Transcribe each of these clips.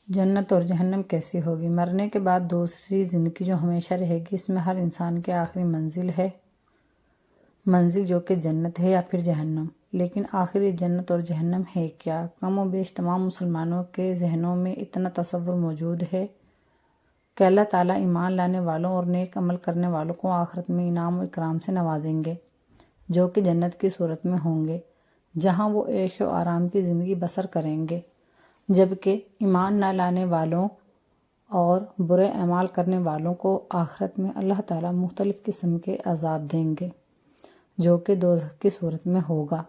جنت اور جہنم کیسی ہوگی؟ مرنے کے بعد دوسری زندگی جو ہمیشہ رہے گی، اس میں ہر انسان کی آخری منزل جو کہ جنت ہے یا پھر جہنم۔ لیکن آخر یہ جنت اور جہنم ہے کیا؟ کم و بیش تمام مسلمانوں کے ذہنوں میں اتنا تصور موجود ہے کہ اللہ تعالیٰ ایمان لانے والوں اور نیک عمل کرنے والوں کو آخرت میں انعام و اکرام سے نوازیں گے، جو کہ جنت کی صورت میں ہوں گے، جہاں وہ عیش و آرام کی زندگی بسر کریں گے، جبکہ ایمان نہ لانے والوں اور برے اعمال کرنے والوں کو آخرت میں اللہ تعالیٰ مختلف قسم کے عذاب دیں گے، جو کہ دوزخ کی صورت میں ہوگا،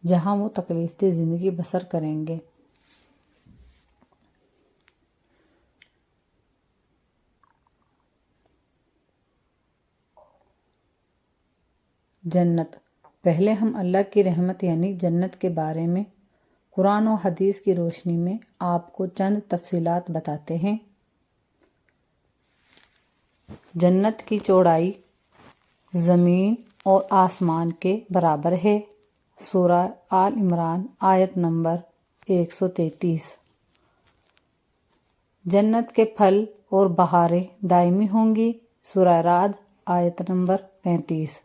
جہاں وہ تکلیف دہ زندگی بسر کریں گے۔ جنت۔ پہلے ہم اللہ کی رحمت یعنی جنت کے بارے میں قرآن و حدیث کی روشنی میں آپ کو چند تفصیلات بتاتے ہیں۔ جنت کی چوڑائی زمین اور آسمان کے برابر ہے۔ سورہ آل عمران آیت نمبر 133۔ جنت کے پھل اور بہاریں دائمی ہوں گی۔ سورہ رعد آیت نمبر 35۔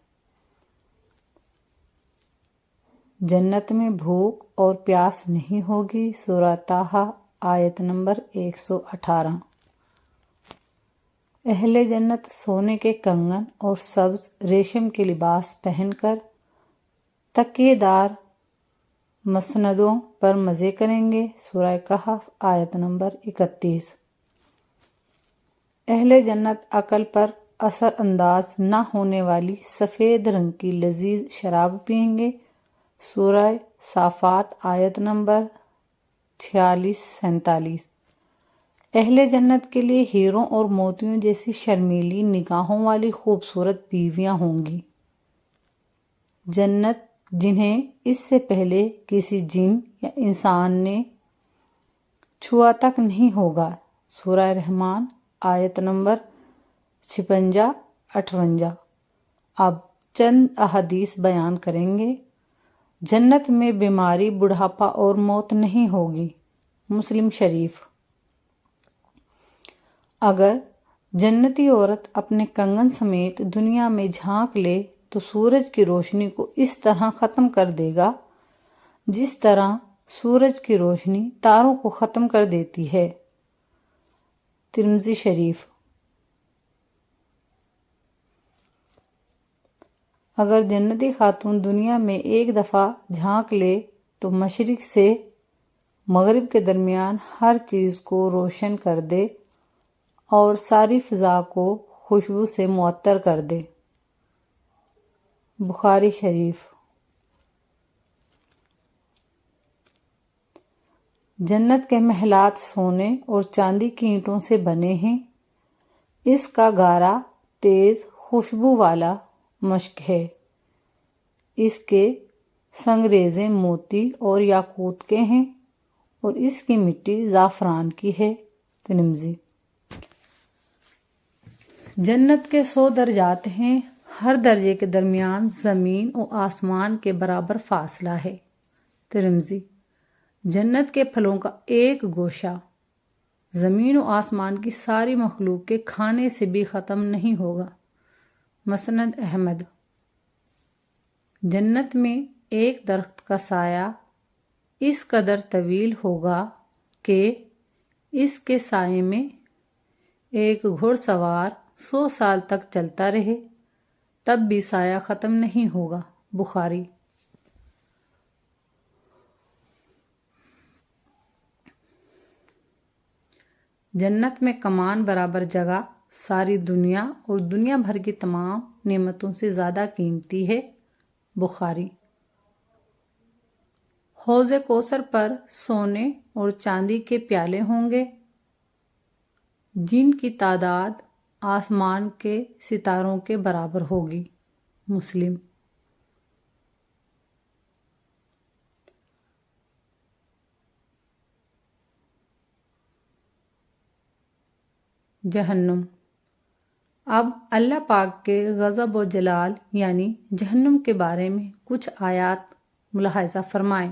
جنت میں بھوک اور پیاس نہیں ہوگی۔ سورہ طٰہٰ آیت نمبر 118۔ اہل جنت سونے کے کنگن اور سبز ریشم کے لباس پہن کر تکیے دار مسندوں پر مزے کریں گے۔ سورہ کہف آیت نمبر 31۔ اہل جنت عقل پر اثر انداز نہ ہونے والی سفید رنگ کی لذیذ شراب پئیں گے۔ سورہ صافات آیت نمبر 46-47۔ اہل جنت کے لیے ہیروں اور موتیوں جیسی شرمیلی نگاہوں والی خوبصورت بیویاں ہوں گی۔ جنت جنہیں اس سے پہلے کسی جن یا انسان نے چھوا تک نہیں ہوگا۔ سورہ رحمان آیت نمبر 56-58۔ اب چند احادیث بیان کریں گے۔ جنت میں بیماری، بڑھاپا اور موت نہیں ہوگی۔ مسلم شریف۔ اگر جنتی عورت اپنے کنگن سمیت دنیا میں جھانک لے تو سورج کی روشنی کو اس طرح ختم کر دے گا جس طرح سورج کی روشنی تاروں کو ختم کر دیتی ہے۔ ترمذی شریف۔ اگر جنتی خاتون دنیا میں ایک دفعہ جھانک لے تو مشرق سے مغرب کے درمیان ہر چیز کو روشن کر دے اور ساری فضا کو خوشبو سے معطر کر دے۔ بخاری شریف۔ جنت کے محلات سونے اور چاندی کی اینٹوں سے بنے ہیں۔ اس کا گارا تیز خوشبو والا مشک ہے۔ اس کے سنگریزے موتی اور یاقوت کے ہیں اور اس کی مٹی زعفران کی ہے۔ ترمذی۔ جنت کے 100 درجات ہیں۔ ہر درجے کے درمیان زمین و آسمان کے برابر فاصلہ ہے۔ ترمذی۔ جنت کے پھلوں کا ایک گوشہ زمین و آسمان کی ساری مخلوق کے کھانے سے بھی ختم نہیں ہوگا۔ مسند احمد۔ جنت میں ایک درخت کا سایہ اس قدر طویل ہوگا کہ اس کے سائے میں ایک گھوڑ سوار 100 سال تک چلتا رہے تب بھی سایہ ختم نہیں ہوگا۔ بخاری۔ جنت میں کمان برابر جگہ ساری دنیا اور دنیا بھر کی تمام نعمتوں سے زیادہ قیمتی ہے۔ بخاری۔ حوض کوثر پر سونے اور چاندی کے پیالے ہوں گے جن کی تعداد آسمان کے ستاروں کے برابر ہوگی۔ مسلم۔ جہنم۔ اب اللہ پاک کے غضب و جلال یعنی جہنم کے بارے میں کچھ آیات ملاحظہ فرمائیں۔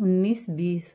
19-20।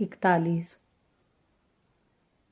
41।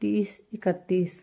30-31।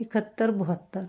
71-72।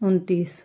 29।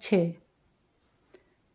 6।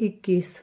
21।